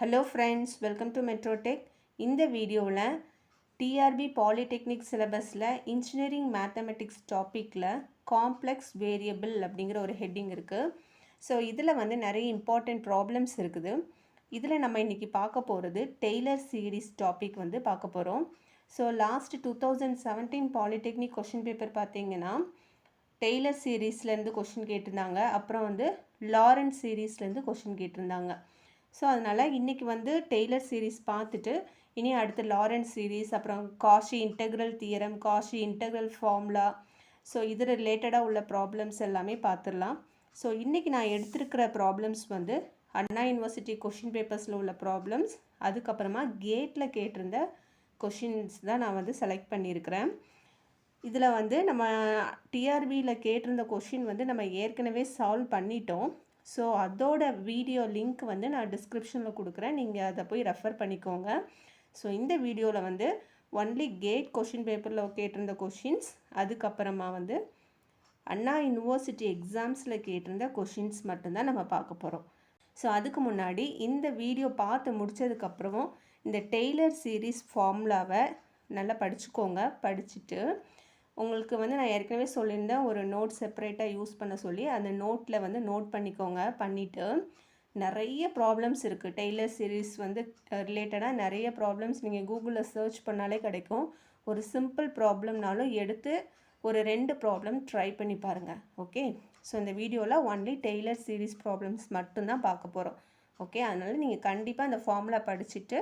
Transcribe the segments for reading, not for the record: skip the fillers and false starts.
Hello friends, welcome to Metrotech. இந்த வீடியோவில் TRB polytechnic சிலபஸில் இன்ஜினியரிங் மேத்தமெட்டிக்ஸ் டாப்பிக்கில் காம்ப்ளெக்ஸ் வேரியபிள் அப்படிங்கிற ஒரு ஹெட்டிங் இருக்குது. ஸோ இதில் வந்து நிறைய இம்பார்ட்டண்ட் ப்ராப்ளம்ஸ் இருக்குது. இதில் நம்ம இன்றைக்கி பார்க்க போகிறது டெய்லர் சீரீஸ் டாபிக் வந்து பார்க்க போகிறோம். So last 2017 polytechnic question paper பார்த்தீங்கன்னா டெய்லர் சீரீஸ்லேருந்து கொஷின் கேட்டிருந்தாங்க, அப்புறம் வந்து லாரன்ஸ் சீரீஸ்லேருந்து கொஷின் கேட்டிருந்தாங்க. ஸோ அதனால் இன்றைக்கி வந்து டெய்லர் சீரீஸ் பார்த்துட்டு இனி அடுத்து லாரன்ஸ் சீரீஸ், அப்புறம் Cauchy integral theorem, Cauchy integral formula, so இது ரிலேட்டடாக உள்ள ப்ராப்ளம்ஸ் எல்லாமே பார்த்துடலாம். ஸோ இன்றைக்கி நான் எடுத்திருக்கிற ப்ராப்ளம்ஸ் வந்து அண்ணா யூனிவர்சிட்டி கொஷின் பேப்பர்ஸில் உள்ள ப்ராப்ளம்ஸ், அதுக்கப்புறமா கேட்டில் கேட்டிருந்த கொஷின்ஸ் தான் நான் வந்து செலக்ட் பண்ணியிருக்கிறேன். இதில் வந்து நம்ம டிஆர்பியில் கேட்டிருந்த கொஷின் வந்து நம்ம ஏற்கனவே சால்வ் பண்ணிட்டோம். ஸோ அதோட வீடியோ லிங்க் வந்து நான் டிஸ்கிரிப்ஷனில் கொடுக்குறேன், நீங்கள் அதை போய் ரெஃபர் பண்ணிக்கோங்க. ஸோ இந்த வீடியோவில் வந்து ஒன்லி கேட் கொஷின் பேப்பரில் கேட்டிருந்த கொஷின்ஸ், அதுக்கப்புறமா வந்து அண்ணா யூனிவர்சிட்டி எக்ஸாம்ஸில் கேட்டிருந்த கொஷின்ஸ் மட்டும்தான் நம்ம பார்க்க போகிறோம். ஸோ அதுக்கு முன்னாடி இந்த வீடியோ பார்த்து முடித்ததுக்கப்புறமும் இந்த டெய்லர் சீரீஸ் ஃபார்முலாவை நல்லா படிச்சுக்கோங்க. படிச்சுட்டு உங்களுக்கு வந்து நான் ஏற்கனவே சொல்லியிருந்தேன் ஒரு நோட் செப்பரேட்டாக யூஸ் பண்ண சொல்லி, அந்த நோட்டில் வந்து நோட் பண்ணிக்கோங்க. பண்ணிவிட்டு நிறைய ப்ராப்ளம்ஸ் இருக்குது டெய்லர் சீரீஸ் வந்து ரிலேட்டடாக நிறைய ப்ராப்ளம்ஸ் நீங்கள் கூகுளில் சர்ச் பண்ணாலே கிடைக்கும். ஒரு சிம்பிள் ப்ராப்ளம்னாலும் எடுத்து ஒரு 2 ப்ராப்ளம் ட்ரை பண்ணி பாருங்கள். ஓகே, ஸோ இந்த வீடியோவில் ஒன்லி டெய்லர் சீரீஸ் ப்ராப்ளம்ஸ் மட்டும்தான் பார்க்க போகிறோம். ஓகே, அதனால் நீங்கள் கண்டிப்பாக அந்த ஃபார்முலா படிச்சுட்டு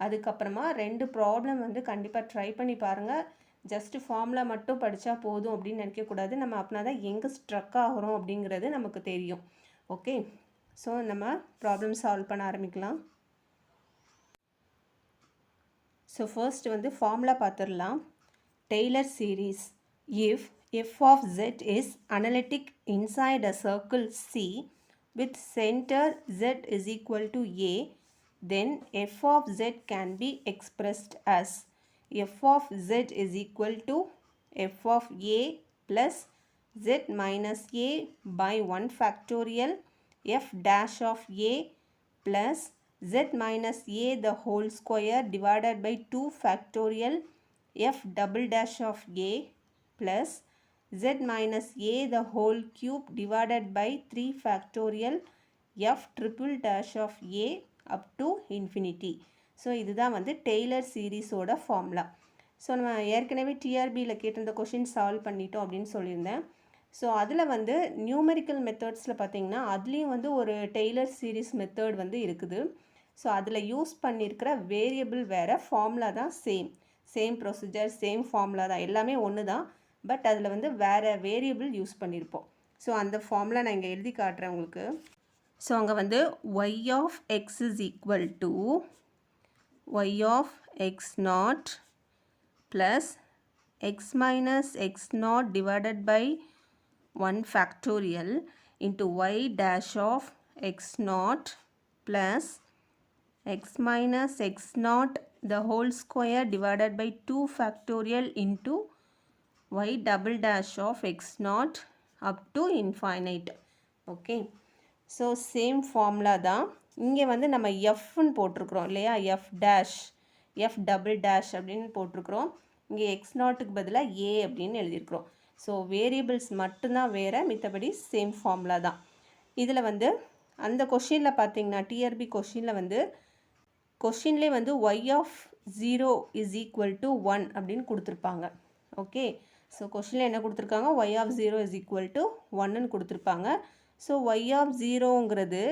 அதுக்கப்புறமா 2 ப்ராப்ளம் வந்து கண்டிப்பாக ட்ரை பண்ணி பாருங்கள். ஜஸ்ட்டு ஃபார்முலா மட்டும் படித்தா போதும் அப்படின்னு நினைக்கக்கூடாது. நம்ம அப்படின்னா தான் எங்கே ஸ்ட்ரக் ஆகிறோம் அப்படிங்கிறது நமக்கு தெரியும். ஓகே, ஸோ நம்ம ப்ராப்ளம் சால்வ் பண்ண ஆரம்பிக்கலாம். ஸோ ஃபர்ஸ்ட் வந்து ஃபார்முலா பார்த்துடலாம். Taylor series if f of z is analytic inside a circle C with center z is equal to a, then f of z can be expressed as f of z is equal to f of a plus z minus a by 1 factorial f dash of a plus z minus a the whole square divided by 2 factorial f double dash of a plus z minus a the whole cube divided by 3 factorial f triple dash of a up to infinity. So இதுதான் வந்து Taylor சீரீஸோட formula. So நம்ம ஏற்கனவே டிஆர்பியில் கேட்டிருந்த question solve பண்ணிட்டோம் அப்படின்னு சொல்லியிருந்தேன். So அதில் வந்து நியூமெரிக்கல் மெத்தட்ஸில் பார்த்திங்கன்னா அதுலேயும் வந்து ஒரு டெய்லர் சீரீஸ் மெத்தட் வந்து இருக்குது. ஸோ அதில் யூஸ் பண்ணியிருக்கிற வேரியபிள் வேறு, ஃபார்முலா தான் சேம் ப்ரொசீஜர், சேம் ஃபார்முலா தான், எல்லாமே ஒன்று தான். பட் அதில் வந்து வேறு வேரியபிள் யூஸ் பண்ணியிருப்போம். ஸோ அந்த ஃபார்முலா நான் இங்கே எழுதி காட்டுறேன் உங்களுக்கு. ஸோ அங்கே வந்து y of x is equal to y of x naught plus x minus x naught divided by 1 factorial into y dash of x naught plus x minus x naught the whole square divided by 2 factorial into y double dash of x naught up to infinite. Okay, so same formula தான். இங்கே வந்து நம்ம எஃப்னு போட்டிருக்கிறோம் இல்லையா, F dash, F double dash அப்படின்னு போட்டிருக்கிறோம். இங்கே X நாட்டுக்கு பதிலாக ஏ அப்படின்னு எழுதியிருக்கிறோம். ஸோ வேரியபிள்ஸ் மட்டும்தான் வேறு, மித்தபடி சேம் ஃபார்முலா தான். இதில் வந்து அந்த கொஷினில் பார்த்தீங்கன்னா டிஆர்பி கொஷினில் வந்து கொஷின்லேயே வந்து y of 0 is equal to 1 அப்படின்னு கொடுத்துருப்பாங்க. ஓகே, ஸோ கொஷினில் என்ன கொடுத்துருக்காங்க, y of 0 is equal to 1ன்னு கொடுத்துருப்பாங்க. ஸோ ஒய் ஆஃப் 0ங்கிறது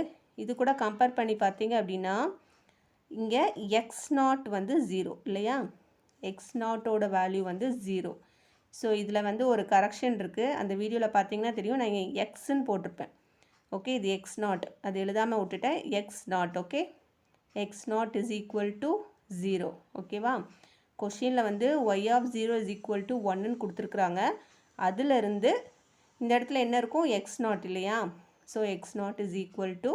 இது கூட கம்பேர் பண்ணி பார்த்தீங்க அப்படின்னா இங்கே எக்ஸ் நாட் வந்து 0 இல்லையா, எக்ஸ் நாட்டோட வேல்யூ வந்து 0. ஸோ இதில் வந்து ஒரு கரெக்ஷன் இருக்குது, அந்த வீடியோவில் பார்த்தீங்கன்னா தெரியும். நான் இங்கே எக்ஸ்ன்னு போட்டிருப்பேன். ஓகே, இது எக்ஸ் நாட், அது எழுதாமல் விட்டுட்டேன், x not. Okay, x not is equal to 0. ஓகேவா, கொஷினில் வந்து y of 0 is equal to 1ன்னு கொடுத்துருக்குறாங்க. அதிலிருந்து இந்த இடத்துல என்ன இருக்கும், எக்ஸ் நாட் இல்லையா. So x not is equal to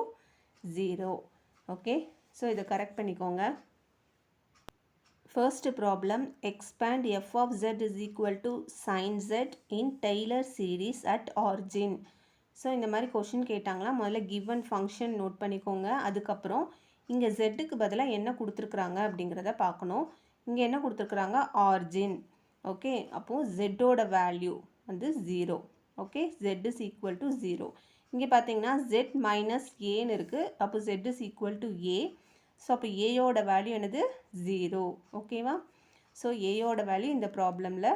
0. Okay, so இதை கரெக்ட் பண்ணிக்கோங்க. First problem, expand f of z is equal to sine z in Taylor series at origin. So இந்த மாதிரி கொஷின் கேட்டாங்களா, முதல்ல கிவன் ஃபங்க்ஷன் நோட் பண்ணிக்கோங்க. அதுக்கப்புறம் இங்கே ஜெட்டுக்கு பதிலாக என்ன கொடுத்துருக்குறாங்க அப்படிங்கிறத பார்க்கணும். இங்கே என்ன கொடுத்துருக்குறாங்க, ஆர்ஜின். ஓகே, அப்போது ஜெட்டோட வேல்யூ வந்து 0. Okay, z is equal to 0. இங்கே பார்த்தீங்கன்னா z மைனஸ் ஏன்னு இருக்குது, அப்போ z is equal to a. So அப்போ ஏயோட வேல்யூ என்னது, 0. ஓகேவா? ஸோ ஏயோட வேல்யூ இந்த ப்ராப்ளமில்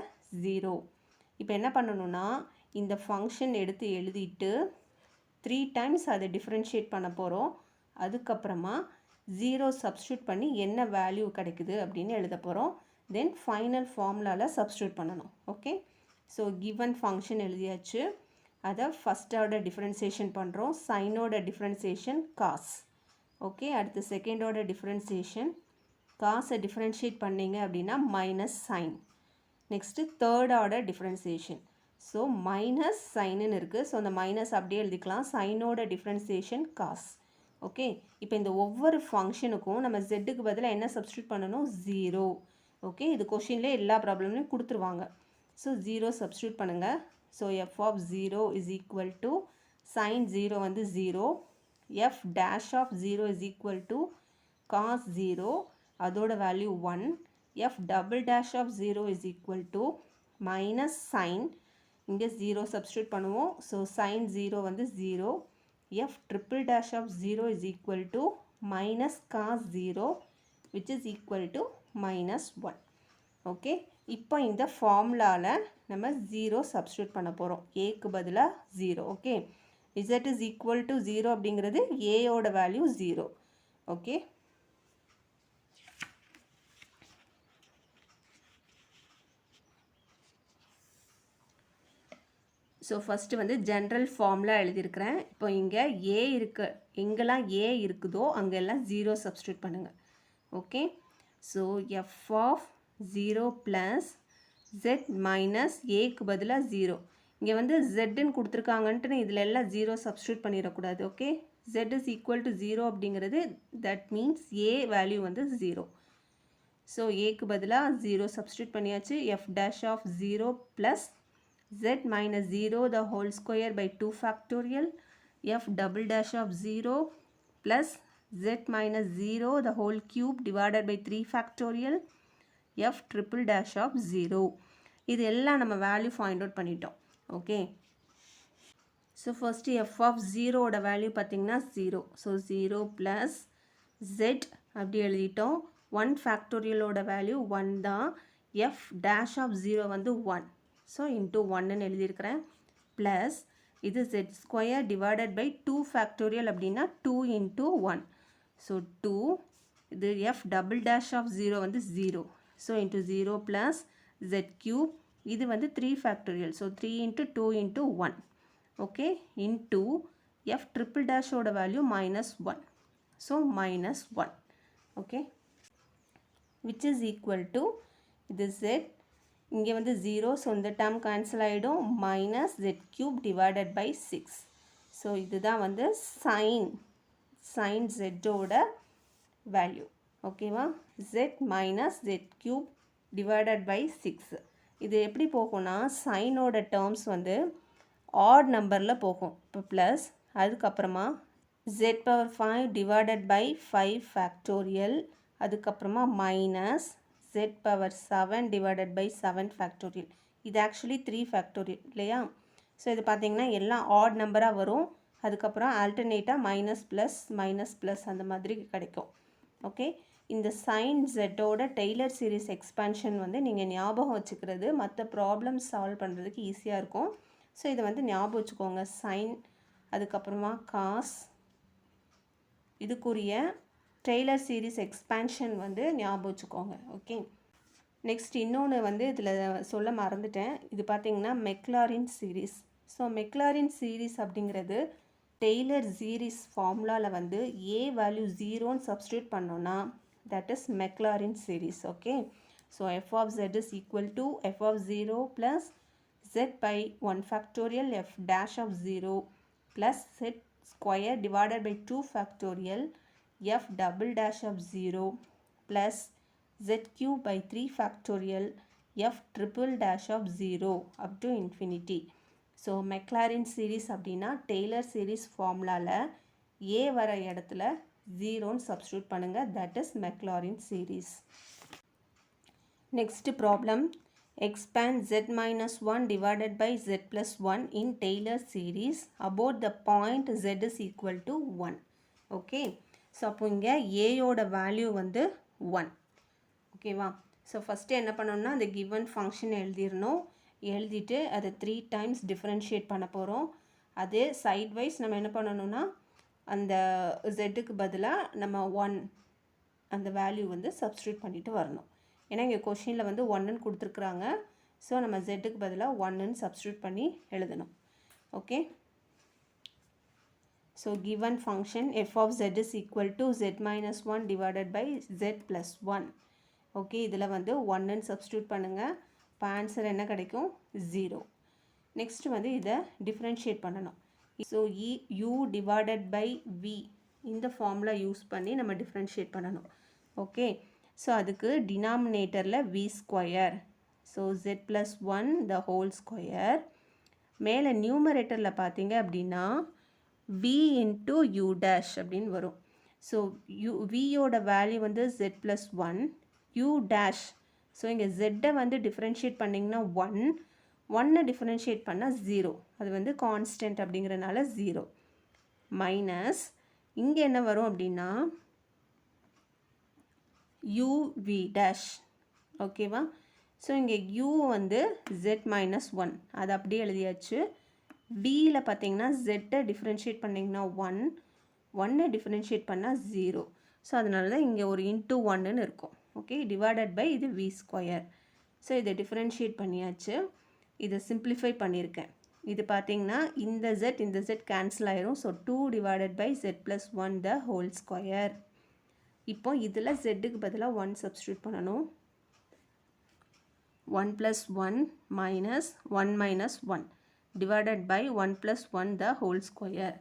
0. இப்போ என்ன பண்ணணும்னா இந்த ஃபங்க்ஷன் எடுத்து எழுதிட்டு 3 டைம்ஸ் அதை டிஃப்ரென்ஷியேட் பண்ண போகிறோம். அதுக்கப்புறமா 0 சப்ஸ்டியூட் பண்ணி என்ன வேல்யூ கிடைக்குது அப்படின்னு எழுத போகிறோம். தென் ஃபைனல் ஃபார்முலாவில் சப்ஸ்டியூட் பண்ணணும். ஓகே, ஸோ கிவன் ஃபங்க்ஷன் எழுதியாச்சு. அதை ஃபஸ்ட் ஆர்டர் டிஃப்ரென்சியேஷன் பண்ணுறோம். சைனோட டிஃப்ரென்சியேஷன் காஸ். ஓகே, அடுத்து செகண்டோட டிஃப்ரென்சியேஷன், காசை டிஃப்ரென்ஷியேட் பண்ணிங்க அப்படின்னா minus sine. Next third order differentiation. So minus சைனுன்னு இருக்குது. ஸோ அந்த மைனஸ் அப்படியே எழுதிக்கலாம். சைனோட டிஃப்ரென்சியேஷன் காஸ். ஓகே, இப்போ இந்த ஒவ்வொரு ஃபங்க்ஷனுக்கும் நம்ம ஜெட்டுக்கு பதிலாக என்ன சப்ஸ்டியூட் பண்ணணும், 0. ஓகே, இது கொஷின்லேயே எல்லா ப்ராப்ளம்லையும் கொடுத்துருவாங்க. ஸோ 0 சப்ஸ்டியூட் பண்ணுங்கள். So f of 0 is equal to sine 0 வந்து 0, f dash of 0 is equal to cos 0, அதோட value 1, f double dash of 0 is equal to minus sine, இங்கே 0 சப்ஸ்டியூட் பண்ணுவோம். ஸோ சைன் 0 வந்து 0, f triple dash of 0 is equal to minus cos 0 which is equal to minus 1. Okay, இப்போ இந்த ஃபார்முலாவில் நம்ம 0 substitute பண்ண போகிறோம். ஏக்கு பதிலாக 0. Okay, z is equal to 0 அப்படிங்கிறது ஏயோட வேல்யூ 0. ஓகே, ஸோ ஃபஸ்ட்டு வந்து ஜென்ரல் ஃபார்முலா எழுதியிருக்கிறேன். இப்போ இங்கே ஏ இருக்கு, எங்கெல்லாம் ஏ இருக்குதோ அங்கெல்லாம் 0 சப்ஸ்டியூட் பண்ணுங்கள். Okay, so f of 0 plus z minus ஏக்கு பதிலாக 0. இங்கே வந்து zன்னு கொடுத்துருக்காங்கன்ட்டு இதில் எல்லாம் 0 சப்ஸ்டியூட் பண்ணிடக்கூடாது. Okay, z is equal to 0 அப்படிங்கிறது தட் மீன்ஸ் ஏ வேல்யூ வந்து 0. ஸோ ஏக்கு பதிலாக 0 சப்ஸ்டியூட் பண்ணியாச்சு. F dash of 0 plus z minus 0 the whole square by 2 factorial, f double dash of 0 plus z minus 0 the whole cube divided by 3 factorial, f triple dash of 0. இது எல்லாம் நம்ம value find out பண்ணிட்டோம். Okay, so first f of 0ஓட value பார்த்திங்கன்னா 0. So 0 plus z அப்படி எழுதிட்டோம். 1 ஃபேக்டோரியலோட value 1 தான். F dash of 0 வந்து 1. ஸோ இன்ட்டு 1ன்னு எழுதியிருக்கிறேன். ப்ளஸ் இது z square divided by 2 factorial அப்படின்னா 2 இன்ட்டு 1. ஸோ 2, இது எஃப் டபுள் டேஷ் ஆஃப் 0 வந்து 0. So into 0 plus z cube, இது வந்து 3 factorial. So 3 into 2 into 1. Okay, into f triple டேஷோட value minus 1. So minus 1. Okay, which is equal to இது z, இங்கே வந்து 0, ஸோ இந்த டேர்ம் கேன்சல் ஆகிடும். Minus z cube divided by 6. So இதுதான் வந்து சைன் ஜெட்டோட வேல்யூ. ஓகேவா, z minus z cube divided by 6. இது எப்படி போகும்னா சைனோட டேர்ம்ஸ் வந்து ஆட் நம்பரில் போகும். இப்போ ப்ளஸ் அதுக்கப்புறமா z power 5 divided by 5 factorial, அதுக்கப்புறமா minus z power 7 divided by 7 factorial. இது ஆக்சுவலி 3 ஃபேக்டோரியல் இல்லையா? ஸோ இது பார்த்திங்கன்னா எல்லாம் ஆட் நம்பராக வரும். அதுக்கப்புறம் ஆல்டர்னேட்டாக மைனஸ் ப்ளஸ் அந்த மாதிரி கிடைக்கும். ஓகே, இந்த சைன் ஜெட்டோட டெய்லர் சீரிஸ் எக்ஸ்பான்ஷன் வந்து நீங்கள் ஞாபகம் வச்சுக்கிறது மற்ற ப்ராப்ளம்ஸ் சால்வ் பண்ணுறதுக்கு ஈஸியாக இருக்கும். ஸோ இதை வந்து ஞாபகம் வச்சுக்கோங்க. சைன், அதுக்கப்புறமா காஸ், இதுக்குரிய டெய்லர் சீரிஸ் எக்ஸ்பான்ஷன் வந்து ஞாபகம் வச்சுக்கோங்க. ஓகே, நெக்ஸ்ட் இன்னொன்று வந்து இதில் சொல்ல மறந்துட்டேன். இது பார்த்திங்கன்னா Maclaurin series. So Maclaurin series அப்படிங்கிறது டெய்லர் சீரிஸ் ஃபார்முலாவில் வந்து ஏ வேல்யூ 0ன்னு சப்ஸ்டியூட் பண்ணோன்னா that is Maclaurin series. Okay, so f of z is equal to f of 0 plus z by 1 factorial f dash of 0 plus z square divided by 2 factorial f double dash of 0 plus z cube by 3 factorial f triple dash of 0 up to infinity. So Maclaurin series அப்படின்னா Taylor series ஃபார்முலாவில் a வர இடத்துல 0 substitute பண்ணுங்க. That is Maclaurin series. Next problem. Expand z minus 1 divided by z plus 1 in Taylor series about the point z is equal to 1. Okay. So, அப்போ இங்கே a யோட value வந்து 1. ஓகேவா? So first என்ன பண்ணணும்னா அந்த given function எழுதிடணும். எழுதிட்டு அதை 3 times differentiate பண்ண போகிறோம். அதே sideways நம்ம என்ன பண்ணணும்னா அந்த zக்கு பதிலாக நம்ம 1 அந்த வேல்யூ வந்து சப்ஸ்டியூட் பண்ணிட்டு வரணும். ஏன்னா இங்கே கொஷினில் வந்து 1ன்னு கொடுத்துருக்குறாங்க. ஸோ நம்ம zக்கு பதிலாக 1ன்னு சப்ஸ்டியூட் பண்ணி எழுதணும். Okay. So given function f of z is equal to z minus 1 divided by z plus 1. Okay, இதில் வந்து 1ன்னு சப்ஸ்டியூட் பண்ணுங்கள். இப்போ ஆன்சர் என்ன கிடைக்கும்? 0. நெக்ஸ்ட்டு வந்து இதை டிஃப்ரென்ஷியேட் பண்ணணும். So u divided by v இந்த ஃபார்முலா யூஸ் பண்ணி நம்ம டிஃப்ரென்ஷியேட் பண்ணணும். ஓகே, ஸோ அதுக்கு டினாமினேட்டரில் v square, so z plus 1 the whole square, மேலே நியூமரேட்டரில் பார்த்தீங்க அப்படின்னா v இன்ட்டு u டேஷ் அப்படின்னு வரும். ஸோ வியோட வேல்யூ வந்து z plus 1 u dash. So இங்கே ஜெட்டை வந்து டிஃப்ரென்ஷியேட் பண்ணிங்கன்னா 1 டிஃப்ரென்ஷியேட் பண்ணால் 0, அது வந்து கான்ஸ்டன்ட் அப்படிங்கிறனால 0 மைனஸ் இங்கே என்ன வரும் அப்படின்னா uv டேஷ். ஓகேவா? ஸோ இங்கே u வந்து z மைனஸ் 1 அது அப்படியே எழுதியாச்சு. vயில் பார்த்தீங்கன்னா ஜெட்டை டிஃப்ரென்ஷியேட் பண்ணிங்கன்னா 1 டிஃப்ரென்ஷியேட் பண்ணால் 0. ஸோ அதனால தான் இங்கே ஒரு இன்ட்டு 1ன்னு இருக்கும். ஓகே, டிவைடட் பை இது v ஸ்கொயர். ஸோ இதை டிஃப்ரென்ஷியேட் பண்ணியாச்சு. இதை சிம்பிளிஃபை பண்ணியிருக்கேன். இது பார்த்தீங்கன்னா இந்த z கேன்சல் ஆயிரும். So 2 divided by z plus 1 the whole square. இப்போ இதில் zக்கு பதிலாக 1 சப்ஸ்டியூட் பண்ணணும். 1 plus 1 minus 1 minus 1 divided by 1 plus 1 the whole square.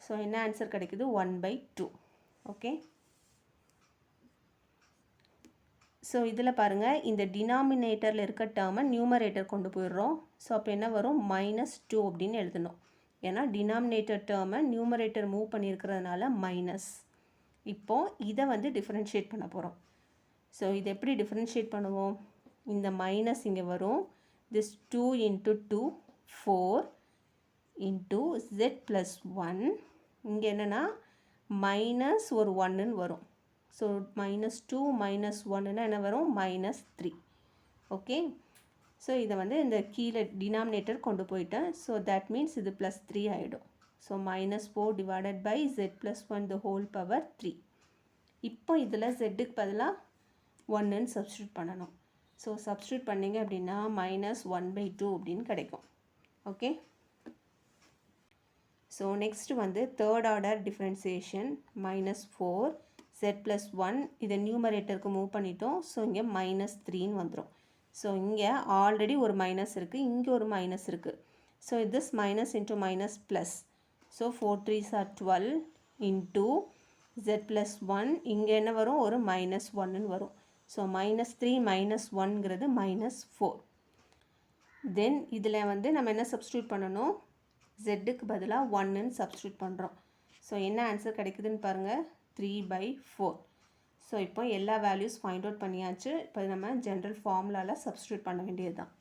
So என்ன ஆன்சர் கிடைக்குது? 1/2. ஓகே, ஸோ இதில் பாருங்கள் இந்த டினாமினேட்டரில் இருக்க டேர்மை நியூமரேட்டர் கொண்டு போயிடுறோம். ஸோ அப்போ என்ன வரும்? -2 அப்படின்னு எழுதணும். ஏன்னா டினாமினேட்டர் டேர்மை நியூமரேட்டர் மூவ் பண்ணியிருக்கிறதுனால மைனஸ். இப்போது இதை வந்து டிஃப்ரென்ஷியேட் பண்ண போகிறோம். ஸோ இதை எப்படி டிஃப்ரென்ஷியேட் பண்ணுவோம்? இந்த மைனஸ் இங்கே வரும். This 2 into 2 4 into z plus 1. இங்கே என்னென்னா மைனஸ் ஒரு 1ன்னு வரும். ஸோ -2 மைனஸ் 1ன்னா என்ன வரும்? -3. ஓகே, ஸோ இதை வந்து இந்த கீழே டினாமினேட்டர் கொண்டு போயிட்டேன். ஸோ தட் மீன்ஸ் இது +3 ஆகிடும். So -4 divided by z plus 1 the whole power 3. இப்போ இதில் zக்கு பதிலாக 1ன்னு சப்ஸ்டியூட் பண்ணணும். ஸோ சப்ஸ்டியூட் பண்ணிங்க அப்படின்னா -1/2 அப்படின்னு கிடைக்கும். ஓகே, ஸோ நெக்ஸ்ட் வந்து third order differentiation -4 z plus 1 இதை நியூமரேட்டருக்கு மூவ் பண்ணிட்டோம். ஸோ இங்கே -3ன்னு வந்துடும். ஸோ இங்கே ஆல்ரெடி ஒரு மைனஸ் இருக்குது, இங்கே ஒரு மைனஸ் இருக்குது. So this minus into minus plus. So 4 3s are 12 into z plus 1 இங்கே என்ன வரும்? ஒரு -1ன்னு வரும். ஸோ -3 -1ங்கிறது -4. தென் இதில் வந்து நம்ம என்ன சப்ஸ்டியூட் பண்ணணும்? zக்கு பதிலாக 1ன்னு சப்ஸ்டியூட் பண்ணுறோம். ஸோ என்ன ஆன்சர் கிடைக்குதுன்னு பாருங்கள்? 3/4. ஸோ இப்போ எல்லா வேல்யூஸ் ஃபைண்ட் அவுட் பண்ணியாச்சு. இப்போ நம்ம ஜென்ரல் ஃபார்முலாவில் சப்ஸ்டியூட் பண்ண வேண்டியது தான்.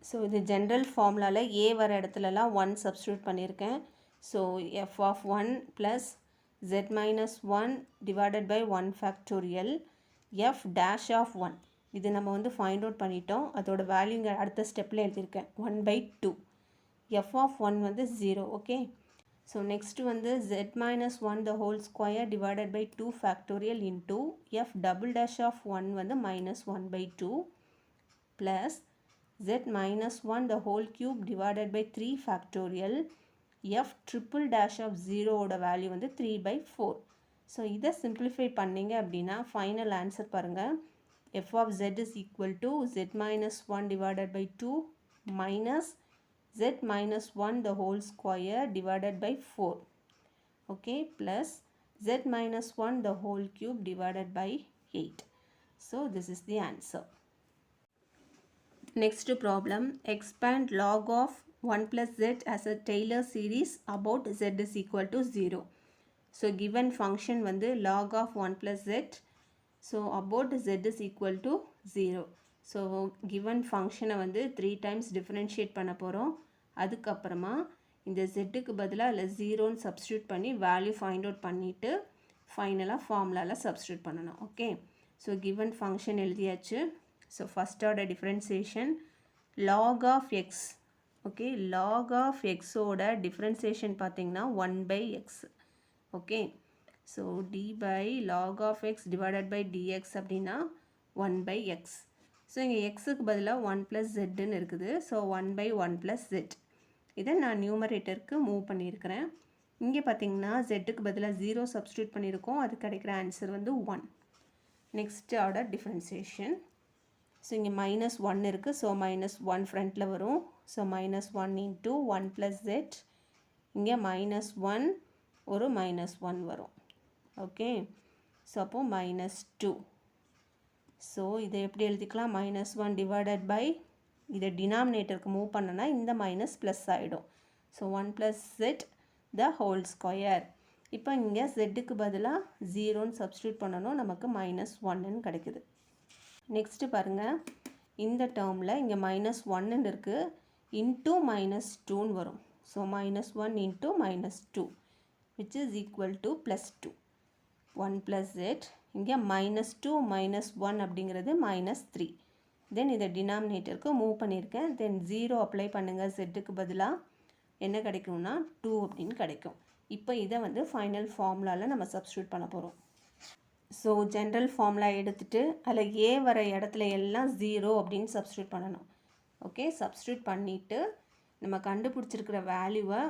ஸோ இது ஜென்ரல் ஃபார்முலாவில் ஏ வர இடத்துலலாம் 1 சப்ஸ்டியூட் பண்ணியிருக்கேன். So f of 1 plus z minus 1 divided by 1 factorial f dash of 1 இது நம்ம வந்து ஃபைண்ட் அவுட் பண்ணிட்டோம். அதோட வேல்யூ இங்கே அடுத்த ஸ்டெப்பில் எழுதியிருக்கேன் 1/2. f of 1 வந்து 0. ஓகே, ஸோ நெக்ஸ்ட்டு வந்து z minus 1 the whole square divided by 2 factorial into f double dash of 1 வந்து -1/2 plus z minus 1 the whole cube divided by 3 factorial f triple dash of 0 ஓட value வந்து 3/4. So இதை simplify பண்ணிங்க அப்படின்னா final answer பாருங்கள். f of z is equal to z minus 1 divided by 2 minus z minus 1 the whole square divided by 4. Okay, plus z minus 1 the whole cube divided by 8. So this is the answer. Next problem, expand log of 1 plus z as a Taylor series about z is equal to 0. So given function வந்து log of 1 plus z. So about z is equal to 0. So given ஃபங்க்ஷனை வந்து 3 times differentiate பண்ண போகிறோம். அதுக்கப்புறமா இந்த zக்கு பதிலாக இல்லை 0ன்னு சப்ஸ்டியூட் பண்ணி வேல்யூ ஃபைண்ட் அவுட் பண்ணிவிட்டு ஃபைனலாக ஃபார்முலாவில் சப்ஸ்டியூட் பண்ணணும். ஓகே, ஸோ given ஃபங்க்ஷன் எழுதியாச்சு. So first order differentiation log of x. Okay, log of xோட டிஃப்ரென்சியேஷன் பார்த்திங்கன்னா 1/x. Okay, so d by log of x divided by dx அப்படின்னா 1/x. So இங்கே எக்ஸுக்கு பதிலாக 1 plus zன்னு இருக்குது. So 1/1 plus z. இதை நான் நியூமரேட்டருக்கு மூவ் பண்ணியிருக்கிறேன். இங்கே பார்த்தீங்கன்னா zக்கு பதிலாக 0 சப்ஸ்டியூட் பண்ணியிருக்கோம். அது கிடைக்கிற ஆன்சர் வந்து 1. Next order differentiation. ஸோ இங்கே -1 இருக்குது. ஸோ -1 ஃப்ரண்ட்டில் வரும். So -1 into 1 plus z. இங்கே -1 ஒரு -1 வரும். ஓகே, ஸோ அப்போது -2. ஸோ இதை எப்படி எழுதிக்கலாம்? -1 டிவைடட் பை இதை டினாமினேட்டருக்கு மூவ் பண்ணனா இந்த மைனஸ் ப்ளஸ் ஆகிடும். So 1 plus z the whole square. இப்போ இங்கே zக்கு பதிலாக 0ன்னு சப்ஸ்டியூட் பண்ணணும். நமக்கு -1ன்னு கிடைக்குது. நெக்ஸ்ட்டு பாருங்கள், இந்த டேர்மில் இங்கே -1ன்னு இருக்குது, இன்ட்டு -2ன்னு வரும். So -1 into -2 which is equal to +2. 1 plus z. இங்கே -2 -1 அப்படிங்கிறது -3. தென் இதை டினாமினேட்டருக்கு மூவ் பண்ணியிருக்கேன். தென் 0 அப்ளை பண்ணுங்கள். zக்கு பதிலாக என்ன கிடைக்கும்னா 2 அப்படின்னு கிடைக்கும். இப்போ இதை வந்து ஃபைனல் ஃபார்முலாவில் நம்ம சப்ஸ்டியூட் பண்ண போகிறோம். ஸோ ஜென்ரல் ஃபார்முலா எடுத்துகிட்டு அதில் ஏ வர இடத்துல எல்லாம் 0 அப்படின்னு சப்ஸ்டியூட் பண்ணணும். ஓகே, சப்ஸ்டியூட் பண்ணிவிட்டு நம்ம கண்டுபிடிச்சிருக்கிற வேல்யூவை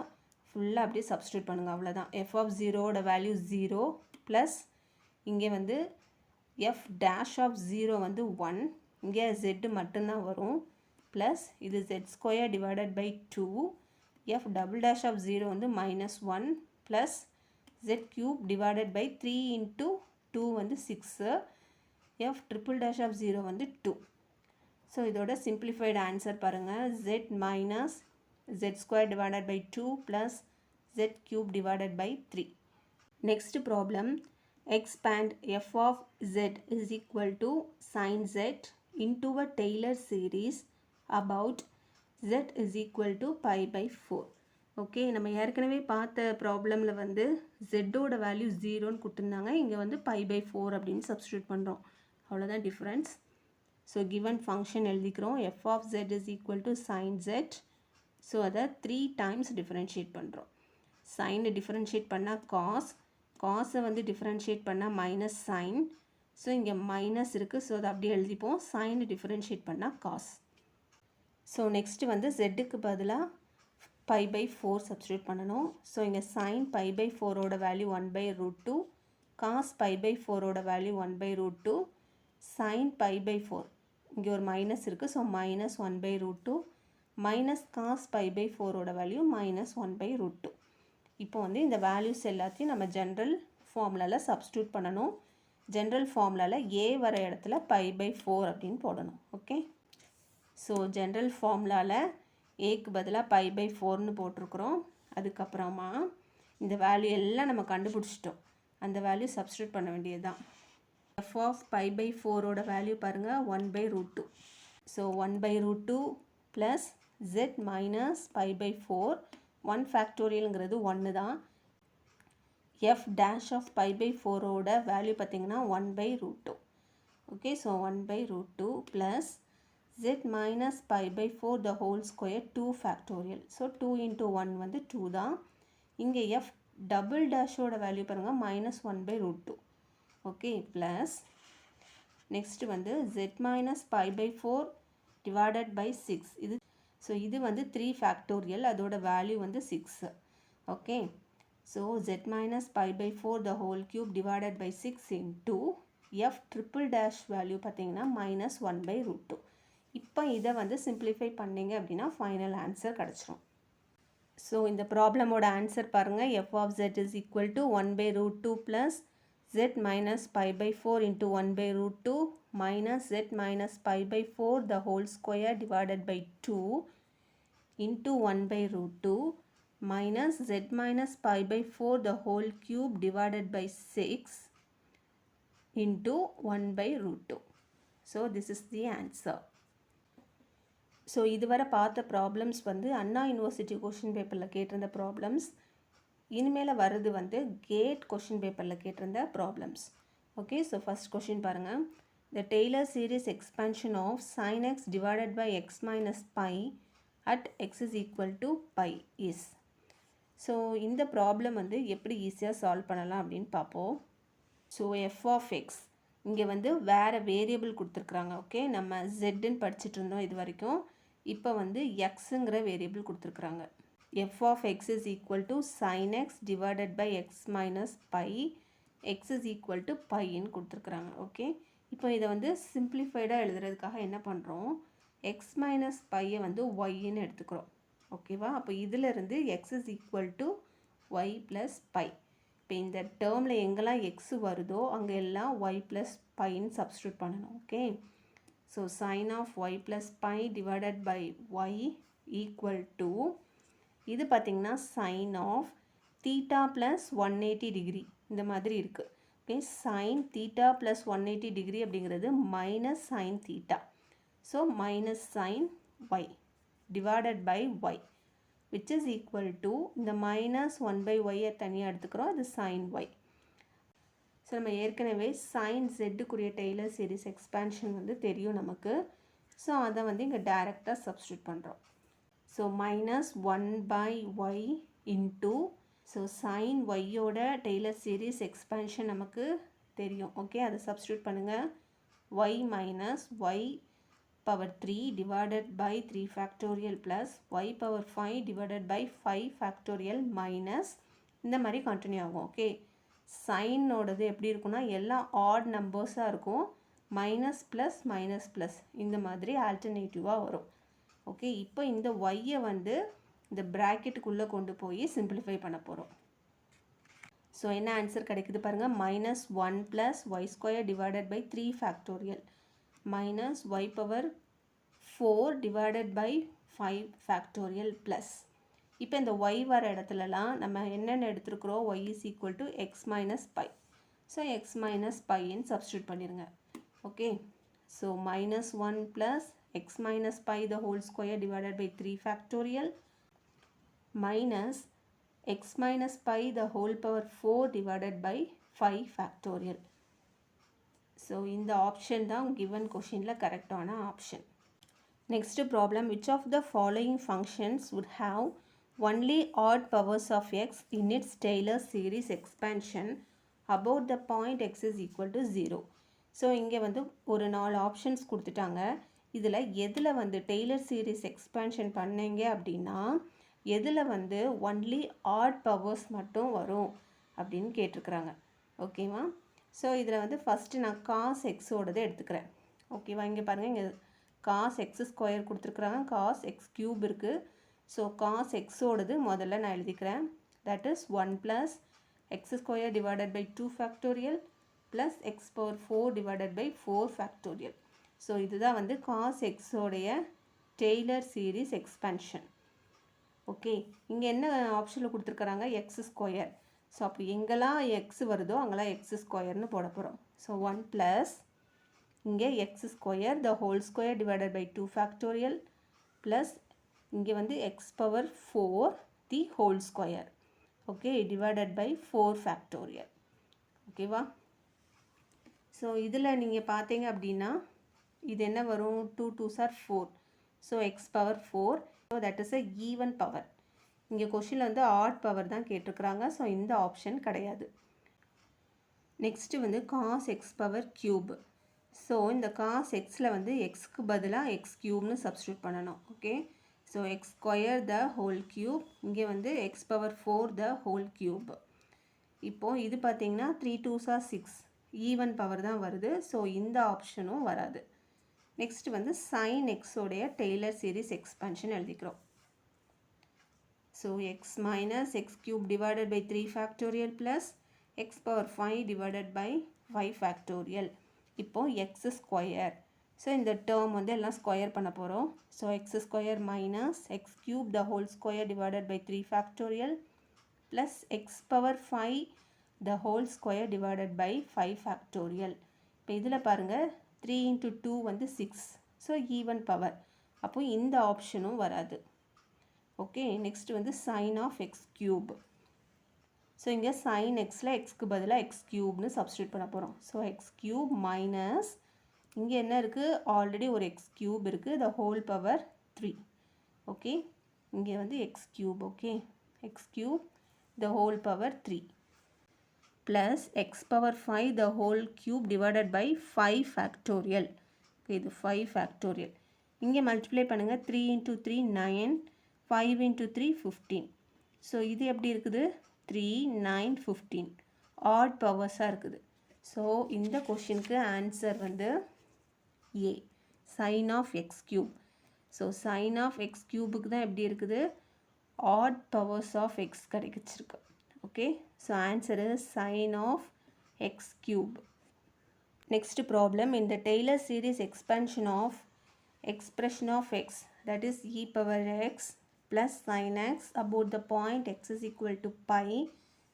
ஃபுல்லாக அப்படியே சப்ஸ்டியூட் பண்ணுங்கள். அவ்வளோதான். f of 0ஓட வேல்யூ 0 ப்ளஸ் இங்கே வந்து f dash of 0 வந்து 1. இங்கே z மட்டும்தான் வரும். ப்ளஸ் இது z² divided by 2. f double dash of 0 வந்து -1 plus z³ divided by 3 into 2 வந்து 6. f triple dash of 0 வந்து 2. ஸோ இதோட சிம்பிளிஃபைடு ஆன்சர் பாருங்கள். z minus z² divided by 2 plus z³ divided by 3. Next problem, expand f of z is equal to sin z into a Taylor series about z is equal to pi/4. Okay, நம்ம ஏற்கனவே பார்த்த ப்ராப்ளமில் வந்து ஜெட்டோட value 0ன்னு கொடுத்துருந்தாங்க. இங்கே வந்து pi/4 அப்படின்னு substitute பண்ணுறோம். அவ்வளோதான் டிஃப்ரென்ஸ். ஸோ given ஃபங்க்ஷன் எழுதிக்கிறோம். f of z is equal to sin z. So அதை 3 times டிஃப்ரென்ஷியேட் பண்ணுறோம். சைனை டிஃப்ரென்ஷியேட் பண்ணால் காஸ், காஸை வந்து டிஃப்ரென்ஷியேட் பண்ணால் மைனஸ் சைன். ஸோ இங்கே மைனஸ் இருக்குது. ஸோ அதை அப்படியே எழுதிப்போம். சைனை டிஃப்ரென்ஷியேட் பண்ணால் காஸ். ஸோ நெக்ஸ்ட்டு வந்து ஜெட்டுக்கு பதிலாக pi/4 சப்ஸ்டியூட் பண்ணணும். ஸோ இங்கே சைன் pi/4ஓட வேல்யூ 1/√2, காஸ் pi/4ஓட வேல்யூ 1/√2, சைன் pi/4 இங்கே ஒரு மைனஸ் இருக்குது. ஸோ -1/√2 மைனஸ் காஸ் pi/4ஓட வேல்யூ -1/√2. இப்போ வந்து இந்த வேல்யூஸ் எல்லாத்தையும் நம்ம ஜென்ரல் ஃபார்முலாவில் சப்ஸ்டியூட் பண்ணணும். ஜென்ரல் ஃபார்முலாவில் ஏ வர இடத்துல pi/4 அப்படின்னு போடணும். ஓகே, ஸோ ஜென்ரல் ஃபார்முலாவில் ஏக்கு பதிலாக pi/4ன்னு போட்டிருக்கிறோம். அதுக்கப்புறமா இந்த வேல்யூ எல்லாம் நம்ம கண்டுபிடிச்சிட்டோம். அந்த வேல்யூ சப்ஸ்டியூட் பண்ண வேண்டியது தான். f of pi/4ஓட வேல்யூ பாருங்கள் 1/√2. So 1/√2 plus z minus pi/4. 1 ஃபேக்டோரியலுங்கிறது 1 தான். f dash of pi/4ஓட வேல்யூ பார்த்திங்கன்னா 1/√2. Okay, so 1/√2 plus z minus pi/4 the whole square 2 factorial. So 2 into 1 வந்து 2 தான். இங்கே f டபுள் டேஷோட வேல்யூ பாருங்கள் -1/√2. ஓகே, ப்ளஸ் நெக்ஸ்ட்டு வந்து z minus pi/4 divided by 6. இது so இது வந்து 3 ஃபேக்டோரியல், அதோட வேல்யூ வந்து 6. Okay, so z minus pi/4 the whole cube divided by 6 into f triple dash value பார்த்திங்கன்னா -1/√2. இப்போ இதை வந்து சிம்பிளிஃபை பண்ணிங்க அப்படின்னா ஃபைனல் ஆன்சர் கிடச்சிரும். ஸோ இந்த ப்ராப்ளமோட ஆன்சர் பாருங்கள். f of z is equal to 1/√2 plus z minus pi/4 into 1/√2 minus z minus pi/4 the whole square divided by 2 into 1/√2 minus z minus pi by 4 the whole cube divided by 6 into 1 by root 2. So this is the answer. So இதுவரை பார்த்த problems வந்து அண்ணா university question பேப்பரில் கேட்டிருந்த problems. இனிமேல் வர்றது வந்து gate question பேப்பரில் கேட்டிருந்த problems. Okay, so first question பாருங்கள். The Taylor series expansion of sin x divided by x minus pi at x is equal to pi is. So இந்த ப்ராப்ளம் வந்து எப்படி ஈஸியாக சால்வ் பண்ணலாம் அப்படின்னு பார்ப்போம். ஸோ எஃப் ஆஃப் எக்ஸ் இங்கே வந்து வேறு வேரியபிள் கொடுத்துருக்குறாங்க. ஓகே, நம்ம ஜெட்டுன்னு படிச்சுட்டு இருந்தோம் இது வரைக்கும். இப்போ வந்து எக்ஸுங்கிற வேரியபிள் கொடுத்துருக்குறாங்க. F of x is equal to sine x divided by x minus pi, x is equal to பைன்னு கொடுத்துருக்குறாங்க. ஓகே, இப்போ இதை வந்து சிம்பிளிஃபைடாக எழுதுறதுக்காக என்ன பண்ணுறோம், எக்ஸ் மைனஸ் பையை வந்து ஒய்ன்னு எடுத்துக்கிறோம். ஓகேவா, அப்போ இதிலிருந்து x is equal to y plus pi. இப்போ இந்த டேர்மில் எங்கெல்லாம் எக்ஸ் வருதோ அங்கே எல்லாம் ஒய் ப்ளஸ் பைன்னு சப்ஸ்டியூட் பண்ணணும். Okay, so sine of y plus pi divided by y equal to, இது பார்த்திங்கன்னா sine of theta plus 180 degree இந்த மாதிரி இருக்குது. Okay, sine theta plus 180 degree அப்படிங்கிறது minus sine theta. So minus sine y divided by y which is equal to, இந்த minus 1/y தனியாக எடுத்துக்கிறோம், அது சைன் ஒய். ஸோ நம்ம ஏற்கனவே சைன் ஜெட்டுக்குரிய டெய்லர் சீரிஸ் எக்ஸ்பேன்ஷன் வந்து தெரியும் நமக்கு. ஸோ அதை வந்து இங்கே டைரெக்டாக சப்ஸ்டியூட் பண்ணுறோம். So minus 1/y into, so sine ஒய்யோட டெய்லர் சீரிஸ் எக்ஸ்பேன்ஷன் நமக்கு தெரியும். ஓகே, அதை சப்ஸ்டியூட் பண்ணுங்கள். Y minus y power 3 divided by 3 factorial plus y power 5 divided by 5 factorial minus இந்த மாதிரி கண்டினியூ ஆகும். ஓகே, சைனோடது எப்படி இருக்குன்னா எல்லாம் ஆட் நம்பர்ஸாக இருக்கும், மைனஸ் ப்ளஸ் மைனஸ் ப்ளஸ் இந்த மாதிரி ஆல்டர்னேட்டிவாக வரும். ஓகே, இப்போ இந்த ஒய்யை வந்து இந்த ப்ராக்கெட்டுக்குள்ளே கொண்டு போய் சிம்பிளிஃபை பண்ண போகிறோம். ஸோ என்ன ஆன்சர் கிடைக்குது பாருங்கள், minus 1 plus y square divided by 3 factorial minus y power 4 divided by 5 factorial plus. இப்போ இந்த ஒய் வர இடத்துலலாம் நம்ம என்னென்ன எடுத்துருக்குறோம், y is equal to x minus pi. So x minus பைன்னு சப்ஸ்டியூட் பண்ணிடுங்க. Okay, so minus 1 plus x minus pi the whole square divided by 3 factorial minus x minus pi the whole power 4 divided by 5 factorial. So in the option தான் given questionல கரெக்டான option. Next problem, which of the following functions would have only odd powers of x in its Taylor series expansion about the point x is equal to 0. So இங்கே வந்து ஒரு 4 options கொடுத்துட்டாங்க. இதில் எதில் வந்து Taylor series expansion பண்ணீங்க அப்படின்னா எதில் வந்து ஒன்லி ஆட் பவர்ஸ் மட்டும் வரும் அப்படின்னு கேட்டிருக்கிறாங்க. ஓகேவா, ஸோ இதில் வந்து ஃபஸ்ட்டு நான் காஸ் எக்ஸோடதை எடுத்துக்கிறேன். ஓகேவா, இங்கே பாருங்கள், இங்கே காஸ் எக்ஸ் ஸ்கொயர் கொடுத்துருக்குறாங்க, காஸ் எக்ஸ் க்யூப் இருக்குது. ஸோ காஸ் எக்ஸோடது முதல்ல நான் எழுதிக்கிறேன். That is 1 plus x square divided by 2 factorial plus x power 4 divided by 4 factorial. So இதுதான் வந்து காஸ் எக்ஸோடைய டெய்லர் சீரிஸ் எக்ஸ்பேன்ஷன். ஓகே, இங்கே என்ன ஆப்ஷனில் கொடுத்துருக்குறாங்க, எக்ஸ் ஸ்கொயர். ஸோ அப்போ எங்கெல்லாம் எக்ஸ் வருதோ அங்கெல்லாம் எக்ஸ் ஸ்கொயர்னு போட போகிறோம். ஸோ 1 ப்ளஸ் இங்கே x square the whole square divided by 2 factorial plus இங்கே வந்து x power 4 the whole square. Okay, divided by 4 factorial. ஓகேவா, ஸோ இதில் நீங்கள் பார்த்தீங்க அப்படின்னா இது என்ன வரும், 2 2s are 4. So x power 4. So that is a even power. இங்கே கொஷினில் வந்து ஆட் பவர் தான் கேட்டிருக்கிறாங்க. ஸோ இந்த ஆப்ஷன் கிடையாது. நெக்ஸ்ட்டு வந்து cos x power cube. So இந்த காஸ் எக்ஸில் வந்து எக்ஸ்க்கு பதிலாக எக்ஸ் க்யூப்னு சப்ஸ்டியூட் பண்ணணும். Okay, so x square the whole cube, இங்கே வந்து x power 4 the whole cube. இப்போது இது பார்த்திங்கன்னா 3 2s are 6 ஈவன் பவர் தான் வருது. ஸோ இந்த ஆப்ஷனும் வராது. நெக்ஸ்ட் வந்து சைன் எக்ஸோடைய டெய்லர் சீரிஸ் எக்ஸ்பேன்ஷன் எழுதிக்கிறோம். So x minus x cube divided by 3 factorial plus x power 5 divided by 5 factorial. இப்போது எக்ஸ் ஸ்கொயர். ஸோ இந்த டேர்ம் வந்து எல்லாம் ஸ்கொயர் பண்ண போகிறோம். So x square minus x cube the whole square divided by 3 factorial plus x power 5 the whole square divided by 5 factorial. இப்போ இதில் பாருங்கள் 3 into 2 வந்து 6. ஸோ ஈவன் பவர், அப்போ இந்த ஆப்ஷனும் வராது. ஓகே, நெக்ஸ்ட் வந்து sine of x cube. So இங்கே சைன் எக்ஸில் எக்ஸ்க்கு பதிலாக எக்ஸ் கியூப்னு சப்ஸ்டியூட் பண்ண போகிறோம். ஸோ எக்ஸ் கியூப் மைனஸ் இங்கே என்ன இருக்குது, ஆல்ரெடி ஒரு எக்ஸ் கியூப் இருக்குது, த ஹோல் பவர் 3. ஓகே, இங்கே வந்து x cube. Okay, x cube the whole power 3 plus x power 5 the whole cube divided by 5 factorial. இது 5 ஃபேக்டோரியல். இங்கே மல்டிப்ளை பண்ணுங்கள். 3 into 3 9, 5 into 3 15. ஸோ இது எப்படி இருக்குது, 3 9 15 ஆட் பவர்ஸாக இருக்குது. ஸோ இந்த கொஷினுக்கு ஆன்சர் வந்து A, sine of x cube. So sine of x கியூபுக்கு தான் எப்படி இருக்குது, ஆட் பவர்ஸ் ஆஃப் எக்ஸ் கிடைச்சிருக்கு. Okay, so answer is sine of x cube. Next problem, in the Taylor series expansion of expression of x, that is e power x plus sin x about the point x is equal to pi,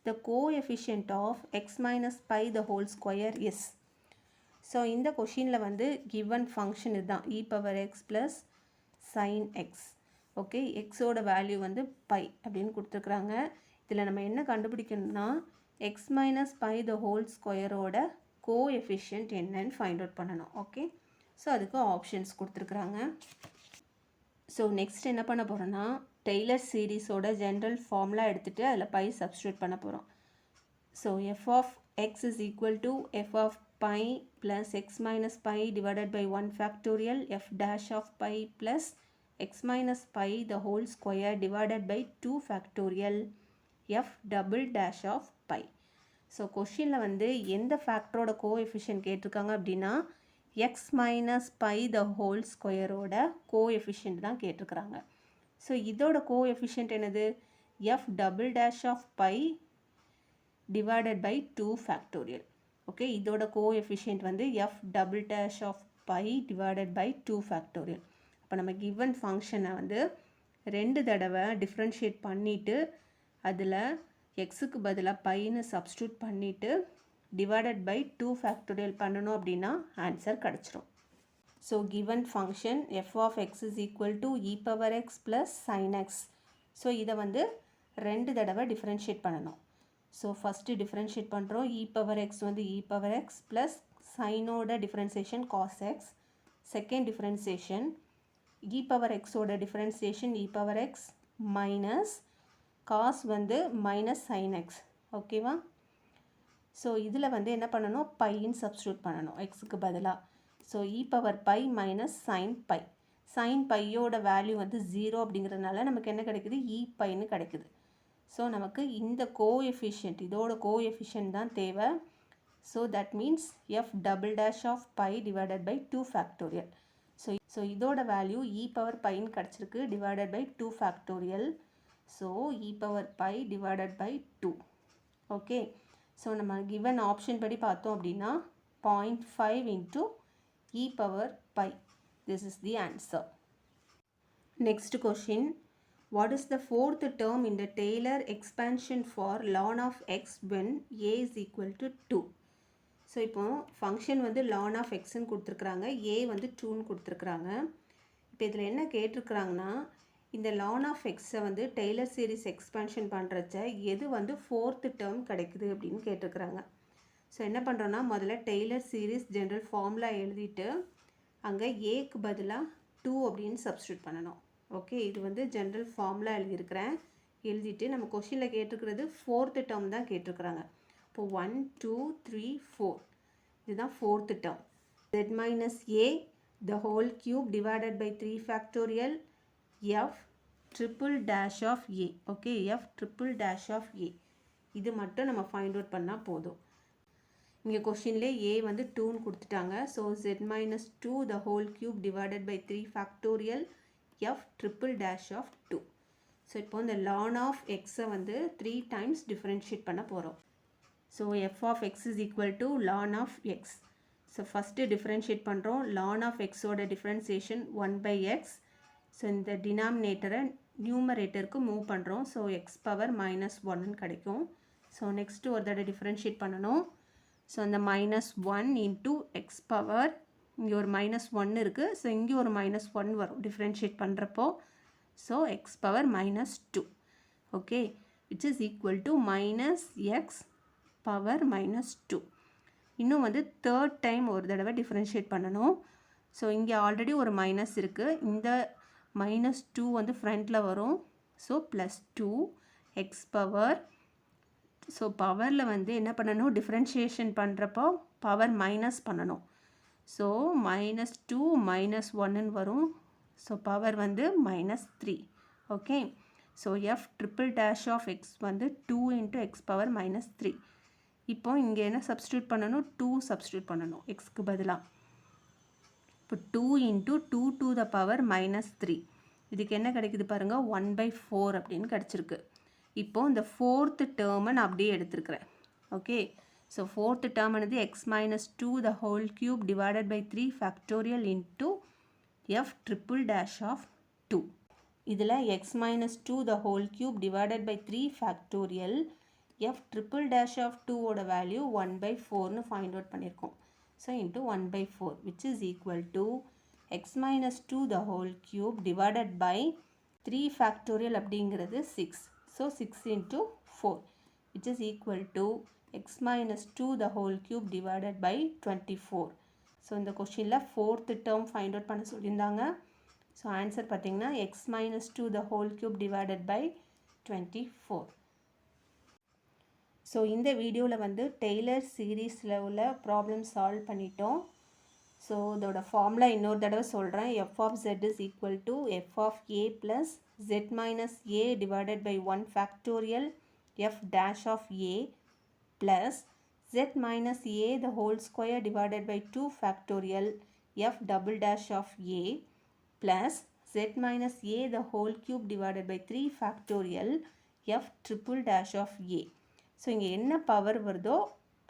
the coefficient of x minus pi the whole square is. So இந்த கொஷினில் வந்து given function இதுதான், e power x plus sin x. Okay, எக்ஸோட value வந்து pi அப்படின்னு கொடுத்துருக்குறாங்க. இதில் நம்ம என்ன கண்டுபிடிக்கணும்னா x minus pi the whole ஸ்கொயரோட கோஎஃபிஷியன்ட் என்னன்னு ஃபைண்ட் அவுட் பண்ணணும். ஓகே, ஸோ அதுக்கு ஆப்ஷன்ஸ் கொடுத்துருக்குறாங்க. ஸோ நெக்ஸ்ட் என்ன பண்ண போகிறோன்னா டெய்லர் சீரீஸோட ஜென்ரல் ஃபார்முலா எடுத்துகிட்டு அதில் பை சப்ஸ்டியூட் பண்ண போகிறோம். So f of x is equal to f of pi plus x minus pi divided by 1 factorial f dash of pi plus x minus pi the whole square divided by 2 factorial f double dash of pi. So கொஷினில் வந்து எந்த ஃபேக்டரோட coefficient கேட்டிருக்காங்க அப்படின்னா x minus pi the whole ஸ்கொயரோட coefficient தான் கேட்டிருக்கிறாங்க. So இதோட கோஎஃபிஷியன்ட் என்னது, f double dash of pi divided by 2 factorial. Okay, இதோட கோஎஃபிஷியன்ட் வந்து f double dash of pi divided by 2 factorial. அப்போ நம்ம கிவன் ஃபங்க்ஷனை வந்து 2 தடவை டிஃப்ரென்ஷியேட் பண்ணிவிட்டு அதில் எக்ஸுக்கு பதிலாக பைன்னு சப்ஸ்டியூட் பண்ணிவிட்டு டிவைடட் பை 2 ஃபேக்டோரியல் பண்ணணும் அப்படின்னா ஆன்சர் கிடச்சிரும். So given function f of x is equal to e power x plus sine x. So இதை வந்து 2 தடவை டிஃப்ரென்ஷியேட் பண்ணணும். ஸோ ஃபஸ்ட்டு டிஃப்ரென்ஷியேட் பண்ணுறோம். இ பவர் எக்ஸ் வந்து இ பவர் எக்ஸ் ப்ளஸ் சைனோட differentiation cos x. Second differentiation e power எக்ஸோட differentiation e power x minus cos வந்து minus sine x. ஓகேவா? ஸோ இதில் வந்து என்ன பண்ணணும், பைன்னு சப்ஸ்டியூட் பண்ணணும் எக்ஸுக்கு பதிலாக. So e power pi minus sine pi. Sine பையோட வேல்யூ வந்து 0 அப்படிங்கிறதுனால நமக்கு என்ன கிடைக்குது, இ பைன்னு கிடைக்குது. ஸோ நமக்கு இந்த கோஎஃபிஷியன்ட், இதோட கோஎஃபிஷியன்ட் தான் தேவை. So that means f double dash of pi divided by 2 factorial. So இதோட வேல்யூ இ பவர் பைன்னு கிடச்சிருக்கு divided by 2 factorial. So e power pi divided by 2. Okay, so நம்ம கிவன் ஆப்ஷன் படி பார்த்தோம் அப்படின்னா 0.5 into e power pi. This is the answer. Next question. What is the fourth term in the Taylor expansion for ln of x when a is equal to 2? So இப்போ function வந்து ln of xன்னு கொடுத்துருக்குறாங்க, a வந்து 2ன்னு கொடுத்துருக்குறாங்க. இப்போ இதில் என்ன கேட்டிருக்கிறாங்கன்னா இந்த ln of xஐ வந்து டெய்லர் சீரீஸ் எக்ஸ்பேன்ஷன் பண்ணுறச்ச எது வந்து ஃபோர்த்து டேர்ம் கிடைக்குது அப்படின்னு கேட்டிருக்கிறாங்க. ஸோ என்ன பண்ணுறோன்னா முதல்ல டெய்லர் சீரீஸ் ஜென்ரல் ஃபார்முலா எழுதிட்டு அங்கே ஏக்கு பதிலாக 2 அப்படின்னு சப்ஸ்டியூட் பண்ணணும். ஓகே, இது வந்து ஜென்ரல் ஃபார்முலா எழுதியிருக்கிறேன். எழுதிட்டு நம்ம கொஷினில் கேட்டிருக்கிறது ஃபோர்த்து டேர்ம் தான் கேட்டிருக்கிறாங்க. இப்போது 1 2 3 4 இதுதான் fourth term. z minus a the whole cube divided by 3 factorial f triple dash of a. Okay, f triple dash of a இது மட்டும் நம்ம ஃபைண்ட் அவுட் பண்ணால் போதும். இங்கே கொஷின்லே ஏ வந்து 2ன்னு கொடுத்துட்டாங்க. So z minus 2 the whole cube divided by 3 factorial f triple dash of 2. So இப்போ இந்த ln ஆஃப் எக்ஸை வந்து 3 டைம்ஸ் டிஃப்ரென்ஷியேட் பண்ண போகிறோம். So f of x is equal to ln of x. So first differentiate பண்ணுறோம். ln of x ஓட differentiation 1/x. So இந்த டினாமினேட்டரை நியூமரேட்டருக்கு மூவ் பண்ணுறோம். ஸோ எக்ஸ் பவர் -1 கிடைக்கும். ஸோ நெக்ஸ்ட்டு ஒரு தடவை டிஃப்ரென்ஷியேட் பண்ணணும். ஸோ அந்த -1 இன்ட்டு எக்ஸ் பவர், இங்கே ஒரு -1 இருக்குது. ஸோ இங்கே ஒரு -1 வரும் டிஃப்ரென்ஷியேட் பண்ணுறப்போ. So x power -2, okay, which is equal to -x power -2. இன்னும் வந்து தேர்ட் டைம் ஒரு தடவை டிஃப்ரென்ஷியேட் பண்ணணும். ஸோ இங்கே ஆல்ரெடி ஒரு மைனஸ் இருக்குது. இந்த -2 வந்து ஃப்ரண்ட்டில் வரும். So +2 X power. ஸோ பவரில் வந்து என்ன பண்ணணும், டிஃப்ரென்ஷியேஷன் பண்ணுறப்போ பவர் மைனஸ் பண்ணணும். ஸோ -2 -1ன்னு வரும். ஸோ பவர் வந்து -3, okay. So f triple dash of x வந்து 2 இன்ட்டு எக்ஸ் பவர் -3. இப்போ இங்கே என்ன சப்ஸ்டியூட் பண்ணணும், 2 சப்ஸ்டியூட் பண்ணணும் எக்ஸ்க்கு பதிலாக. இப்போ 2 இன்ட்டு 2 to the power -3. இதுக்கு என்ன கிடைக்குது பாருங்கள், 1/4 அப்படின்னு கிடச்சிருக்கு. இப்போது இந்த ஃபோர்த்து டேர்மை நான் அப்படியே எடுத்துருக்கிறேன், ஓகே. ஸோ ஃபோர்த்து டேர்ம் ஆனது x - 2 the whole cube divided by 3 factorial into f triple dash of 2. இதில் x - 2 the whole cube divided by 3 factorial f triple dash of 2 ஓட வேல்யூ 1/4ன்னு ஃபைண்ட் அவுட் பண்ணியிருக்கோம். So into 1/4 which is equal to x - 2 the whole cube divided by 3 factorial அப்படிங்கிறது 6. So 6 into 4 which is equal to x - 2 the whole cube divided by 24. So இந்த கொஷினில் fourth term find out பண்ண சொல்லியிருந்தாங்க. So answer பார்த்திங்கன்னா x - 2 the whole cube divided by 24. So இந்த வீடியோவில் வந்து Taylor சீரீஸில் உள்ள ப்ராப்ளம் சால்வ் பண்ணிட்டோம். ஸோ இதோட ஃபார்முலா இன்னொரு தடவை சொல்கிறேன். f of z is equal to f of a plus z minus a divided by 1 factorial f dash of a plus z minus a the whole square divided by 2 factorial f double dash of a plus z minus a the whole cube divided by 3 factorial f triple dash of a. So இங்கே என்ன power வருதோ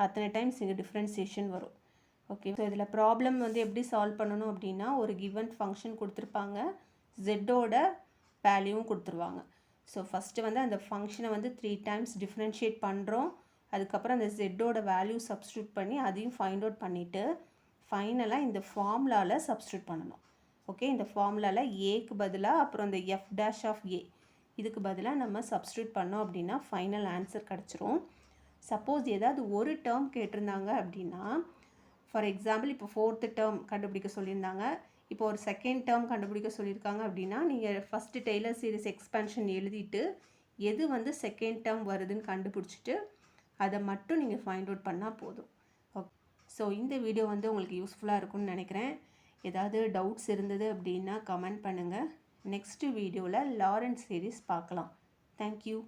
அத்தனை times இங்கே differentiation வரும், okay. So இதில் problem வந்து எப்படி solve பண்ணணும் அப்படின்னா, ஒரு கிவன் ஃபங்க்ஷன் கொடுத்துருப்பாங்க, ஜெட்டோட வேல்யூவும் கொடுத்துருவாங்க. ஸோ ஃபஸ்ட்டு வந்து அந்த ஃபங்க்ஷனை வந்து 3 டைம்ஸ் டிஃப்ரென்ஷியேட் பண்ணுறோம். அதுக்கப்புறம் அந்த ஜெட்டோட வேல்யூ சப்ஸ்டியூட் பண்ணி அதையும் ஃபைண்ட் அவுட் பண்ணிவிட்டு ஃபைனலாக இந்த ஃபார்முலாவில் சப்ஸ்டியூட் பண்ணணும், ஓகே. இந்த ஃபார்முலாவில் ஏக்கு பதிலாக அப்புறம் இந்த எஃப் டேஷ் ஆஃப் ஏ இதுக்கு பதிலாக நம்ம சப்ஸ்டியூட் பண்ணோம் அப்படின்னா ஃபைனல் ஆன்சர் கிடச்சிரும். சப்போஸ் ஏதாவது ஒரு டேர்ம் கேட்டிருந்தாங்க அப்படின்னா, ஃபார் எக்ஸாம்பிள் இப்போ ஃபோர்த்து டேர்ம் கண்டுபிடிக்க சொல்லியிருந்தாங்க, இப்போ ஒரு செகண்ட் டேர்ம் கண்டுபிடிக்க சொல்லியிருக்காங்க அப்படின்னா, நீங்கள் ஃபஸ்ட்டு டெய்லர் சீரிஸ் எக்ஸ்பென்ஷன் எழுதிட்டு எது வந்து செகண்ட் டேர்ம் வருதுன்னு கண்டுபிடிச்சிட்டு அதை மட்டும் நீங்கள் ஃபைண்ட் அவுட் பண்ணால் போதும், ஓகே. ஸோ இந்த வீடியோ வந்து உங்களுக்கு யூஸ்ஃபுல்லாக இருக்கும்னு நினைக்கிறேன். ஏதாவது டவுட்ஸ் இருந்தது அப்படின்னா கமெண்ட் பண்ணுங்கள். நெக்ஸ்ட்டு வீடியோவில் லாரன்ஸ் சீரிஸ் பார்க்கலாம். தேங்க்யூ.